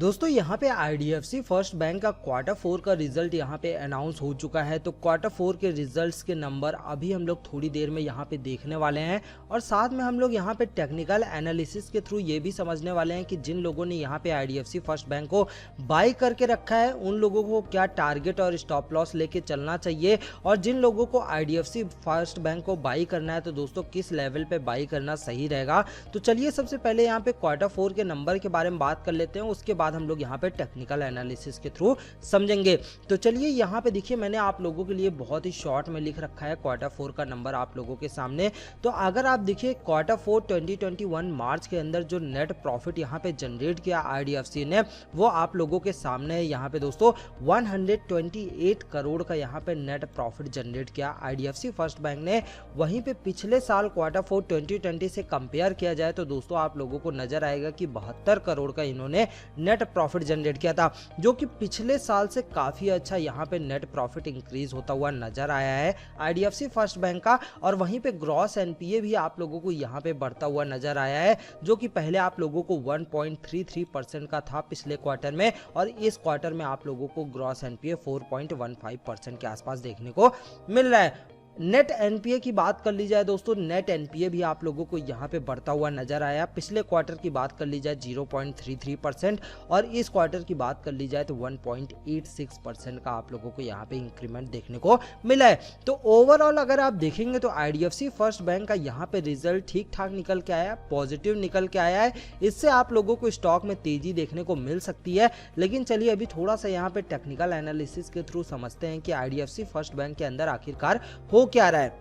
दोस्तों यहाँ पे आईडीएफसी फर्स्ट बैंक का क्वार्टर 4 का रिजल्ट यहाँ पे अनाउंस हो चुका है। तो क्वार्टर 4 के रिजल्ट्स के नंबर अभी हम लोग थोड़ी देर में यहाँ पे देखने वाले हैं और साथ में हम लोग यहाँ पे टेक्निकल एनालिसिस के थ्रू ये भी समझने वाले हैं कि जिन लोगों ने यहाँ पे आईडीएफसी फर्स्ट बैंक को बाई करके रखा है उन लोगों को क्या टारगेट और स्टॉप लॉस लेके चलना चाहिए, और जिन लोगों को आईडीएफसी फर्स्ट बैंक को बाई करना है तो दोस्तों किस लेवल पे बाई करना सही रहेगा। तो चलिए सबसे पहले यहाँ पे क्वार्टर 4 के नंबर के बारे में बात कर लेते हैं, उसके बाद हम लोग यहाँ पे टेक्निकल एनालिसिस के थ्रू समझेंगे। तो चलिए यहाँ पे देखिए मैंने आप लोगों के लिए बहुत ही शॉर्ट में लिख रखा है क्वार्टर 4 का नंबर आप लोगों के सामने। तो अगर आप देखिए क्वार्टर 4 2021 मार्च के अंदर जो नेट प्रॉफिट यहाँ पे जनरेट किया आईडीएफसी ने, वो आप लोगों के सामने यहाँ पे दोस्तों 128 करोड़ का यहाँ पे नेट प्रॉफिट जनरेट किया आईडीएफसी फर्स्ट बैंक ने। वहीं पे पिछले साल क्वार्टर 4 2020 से कंपेयर किया जाए तो दोस्तों आप लोगों को नजर आएगा कि 72 करोड़ का इन्होंने नेट प्रॉफिट जनरेट किया था, जो कि पिछले साल से काफी अच्छा यहाँ पे नेट प्रॉफिट इंक्रीज होता हुआ नजर आया है आईडीएफसी फर्स्ट बैंक का। और वहीं पे ग्रॉस एनपीए भी आप लोगों को यहाँ पे बढ़ता हुआ नजर आया है, जो कि पहले आप लोगों को 1.33% का था पिछले क्वार्टर में, और इस क्वार्टर में आप लोगों को ग्रॉस एनपीए 4.15% के आसपास देखने को मिल रहा है। नेट एनपीए की बात कर ली जाए दोस्तों, नेट एनपीए भी आप लोगों को यहाँ पे बढ़ता हुआ नजर आया। पिछले क्वार्टर की बात कर ली जाए 0.33% और इस क्वार्टर की बात कर ली जाए तो 1.86% का आप लोगों को यहाँ पे इंक्रीमेंट देखने को मिला है। तो ओवरऑल अगर आप देखेंगे तो आईडीएफसी फर्स्ट बैंक का यहाँ पे रिजल्ट ठीक ठाक निकल के आया, पॉजिटिव निकल के आया है। इससे आप लोगों को स्टॉक में तेजी देखने को मिल सकती है। लेकिन चलिए अभी थोड़ा सा यहाँ पे टेक्निकल एनालिसिस के थ्रू समझते हैं कि आईडीएफसी फर्स्ट बैंक के अंदर आखिरकार हो क्या रहा है।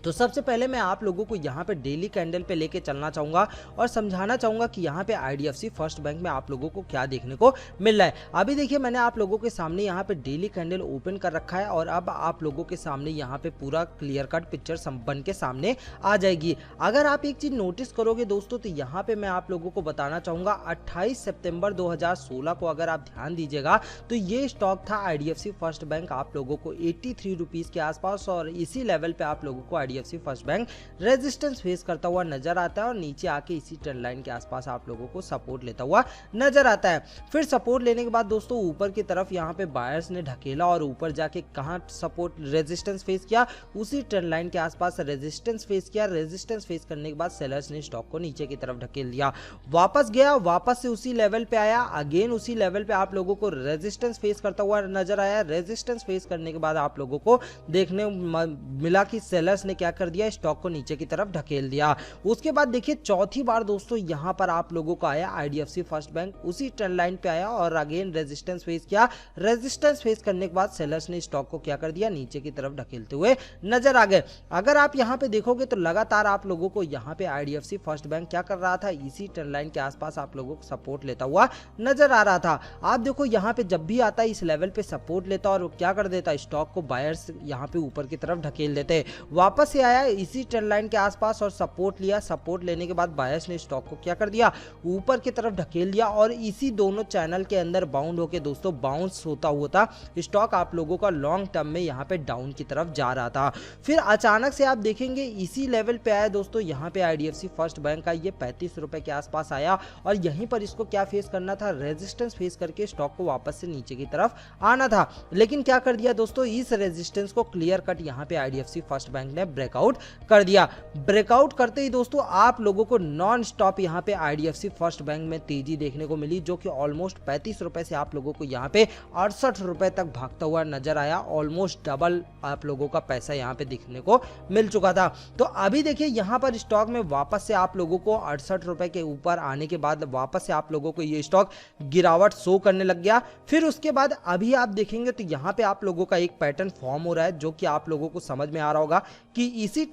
तो सबसे पहले मैं आप लोगों को यहाँ पे डेली कैंडल पे लेके चलना चाहूंगा और समझाना चाहूंगा कि यहाँ पे आईडीएफसी फर्स्ट बैंक में आप लोगों को क्या देखने को मिल रहा है। अभी देखिए मैंने आप लोगों के सामने यहाँ पे डेली कैंडल ओपन कर रखा है और अब आप लोगों के सामने यहाँ पे पूरा क्लियर कट पिक्चर बन के सामने आ जाएगी। अगर आप एक चीज नोटिस करोगे दोस्तों तो यहाँ पे मैं आप लोगों को बताना चाहूंगा 28 सितंबर 2016 को अगर आप ध्यान दीजिएगा तो ये स्टॉक था आईडीएफसी फर्स्ट बैंक आप लोगों को 83 रुपीज के आसपास, और इसी लेवल पे आप लोगों को IDFC first bank resistance face करता हुआ नजर आता है और नीचे आके इसी ट्रेंड लाइन के आसपास आप लोगों को सपोर्ट लेता हुआ नजर आता है। फिर सपोर्ट लेने के बाद दोस्तों ऊपर की तरफ यहाँ पे बायर्स ने ढकेला और ऊपर जाके कहां सपोर्ट रेजिस्टेंस फेस किया, उसी ट्रेंड लाइन के आसपास रेजिस्टेंस फेस किया। रेजिस्टेंस फेस करने के बाद सेलर्स ने स्टॉक को नीचे की तरफ ढकेल दिया, वापस गया, वापस से उसी लेवल पे आया, अगेन उसी लेवल पे आप लोगों को रेजिस्टेंस फेस करता हुआ नजर आया। रेजिस्टेंस फेस करने के बाद आप लोगों को देखने मिला कि सेलर्स ने क्या कर दिया, स्टॉक को नीचे की तरफ ढकेल दिया। उसके बाद देखिए चौथी बार दोस्तों यहां पर आप लोगों को आया आईडीएफसी फर्स्ट बैंक उसी ट्रेंड लाइन पे आया और अगेन रेजिस्टेंस फेस किया। रेजिस्टेंस फेस करने के बाद सेलर्स ने स्टॉक को क्या कर दिया, नीचे की तरफ ढकेलते हुए नजर आ गए। अगर आप यहां पे देखोगे तो लगातार आप लोगों को यहां पे आईडीएफसी फर्स्ट बैंक क्या कर रहा था, इसी ट्रेंड लाइन के आसपास आप लोगों को सपोर्ट लेता हुआ नजर आ रहा था। आप देखो यहां पे जब भी आता है इस लेवल पे सपोर्ट लेता और क्या कर देता, स्टॉक को बायर्स यहां पे ऊपर की तरफ ढकेल देते। वापस से आया इसी ट्रेंड लाइन के आसपास और सपोर्ट लिया, सपोर्ट लेने के बाद बायर्स ने स्टॉक को क्या कर दिया, ऊपर की तरफ ढकेल दिया और इसी दोनों चैनल के अंदर बाउंड होके दोस्तों बाउंस होता हुआ था स्टॉक आप लोगों का लॉन्ग टर्म में यहाँ पे डाउन की तरफ जा रहा था। फिर अचानक से आप देखेंगे इसी लेवल पे आया दोस्तों, यहाँ पे आईडीएफसी फर्स्ट बैंक का ये 35 रुपए के आसपास आया और यहीं पर इसको क्या फेस करना था, रेजिस्टेंस फेस करके स्टॉक को वापस से नीचे की तरफ आना था। लेकिन क्या कर दिया दोस्तों, इस रेजिस्टेंस को क्लियर कट यहाँ पे आईडीएफसी फर्स्ट बैंक ने ब्रेकआउट कर दिया। ब्रेकआउट करते ही दोस्तों आप लोगों को नॉन स्टॉप यहाँ पे आईडीएफसी फर्स्ट बैंक में तेजी देखने को मिली, जो कि ऑलमोस्ट 35 रुपए से आप लोगों को यहाँ पे 68 रुपए तक भागता हुआ नजर आया। ऑलमोस्ट डबल आप लोगों का पैसा यहाँ पे दिखने को मिल चुका था। तो अभी देखिए यहाँ पर स्टॉक में वापस से आप लोगों को 68 रुपए के ऊपर आने के बाद वापस से आप लोगों को ये स्टॉक गिरावट शो करने लग गया। फिर उसके बाद अभी आप देखेंगे तो यहाँ पे आप लोगों का एक पैटर्न फॉर्म हो रहा है, जो कि आप लोगों को समझ में आ रहा होगा कि इसी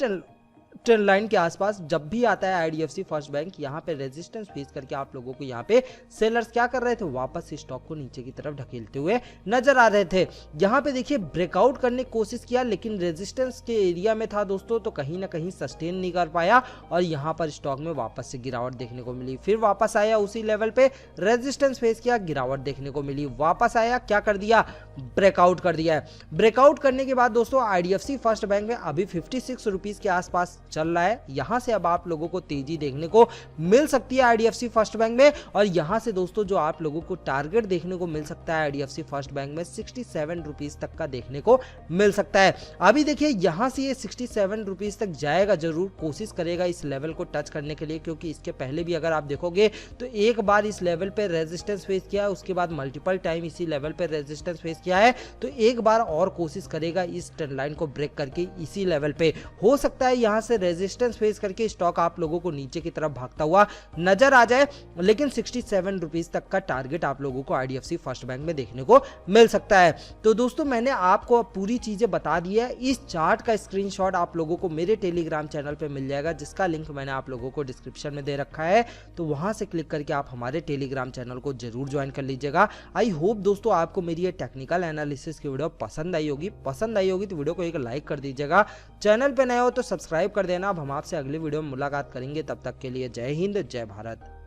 ट्रेंड लाइन के आसपास जब भी आता है आईडीएफसी फर्स्ट बैंक यहाँ पे रेजिस्टेंस फेस करके आप लोगों को यहाँ पे सेलर्स क्या कर रहे थे, वापस स्टॉक को नीचे की तरफ ढकेलते हुए नजर आ रहे थे। यहाँ पे देखिए ब्रेकआउट करने की कोशिश किया लेकिन रेजिस्टेंस के एरिया में था दोस्तों, तो कहीं ना कहीं सस्टेन नहीं कर पाया और यहाँ पर स्टॉक में वापस से गिरावट देखने को मिली। फिर वापस आया उसी लेवल पे, रेजिस्टेंस फेस किया, गिरावट देखने को मिली, वापस आया, क्या कर दिया, ब्रेकआउट कर दिया है। ब्रेकआउट करने के बाद दोस्तों आईडीएफसी फर्स्ट बैंक में अभी 56 रुपीज के आसपास चल रहा है। यहाँ से अब आप लोगों को तेजी देखने को मिल सकती है आईडीएफसी फर्स्ट बैंक में, और यहाँ से दोस्तों जो आप लोगों को टारगेट देखने को मिल सकता है आईडीएफसी फर्स्ट बैंक में 67 रुपीज तक का देखने को मिल सकता है। अभी देखिए यहाँ से ये 67 रुपीज तक जाएगा, जरूर कोशिश करेगा इस लेवल को टच करने के लिए, क्योंकि इसके पहले भी अगर आप देखोगे तो एक बार इस लेवल पे रेजिस्टेंस फेस किया है, उसके बाद मल्टीपल टाइम इसी लेवल पे रेजिस्टेंस फेस किया है, तो एक बार और कोशिश करेगा इस ट्रेंड लाइन को ब्रेक करके इसी लेवल पे। हो सकता है यहाँ से रेजिस्टेंस फेस करके स्टॉक आप लोगों को नीचे की तरफ भागता हुआ नजर आ जाए, लेकिन 67 रुपीज तक का टारगेट आप लोगों को आईडीएफसी फर्स्ट बैंक में देखने को मिल सकता है। तो दोस्तों मैंने आपको पूरी चीजें बता दी है। इस चार्ट का स्क्रीनशॉट आप लोगों को मेरे टेलीग्राम चैनल पे मिल जाएगा, जिसका लिंक मैंने आप लोगों को डिस्क्रिप्शन में दे रखा है, तो वहां से क्लिक करके आप हमारे टेलीग्राम चैनल को जरूर ज्वाइन कर लीजिएगा। आई होप दोस्तों आपको मेरी ये टेक्निकल एनालिसिस की वीडियो पसंद आई होगी तो वीडियो को एक लाइक कर दीजिएगा। चैनल पे नए हो तो सब्सक्राइब कर देना। अब हम आपसे अगली वीडियो में मुलाकात करेंगे, तब तक के लिए जय हिंद, जय भारत।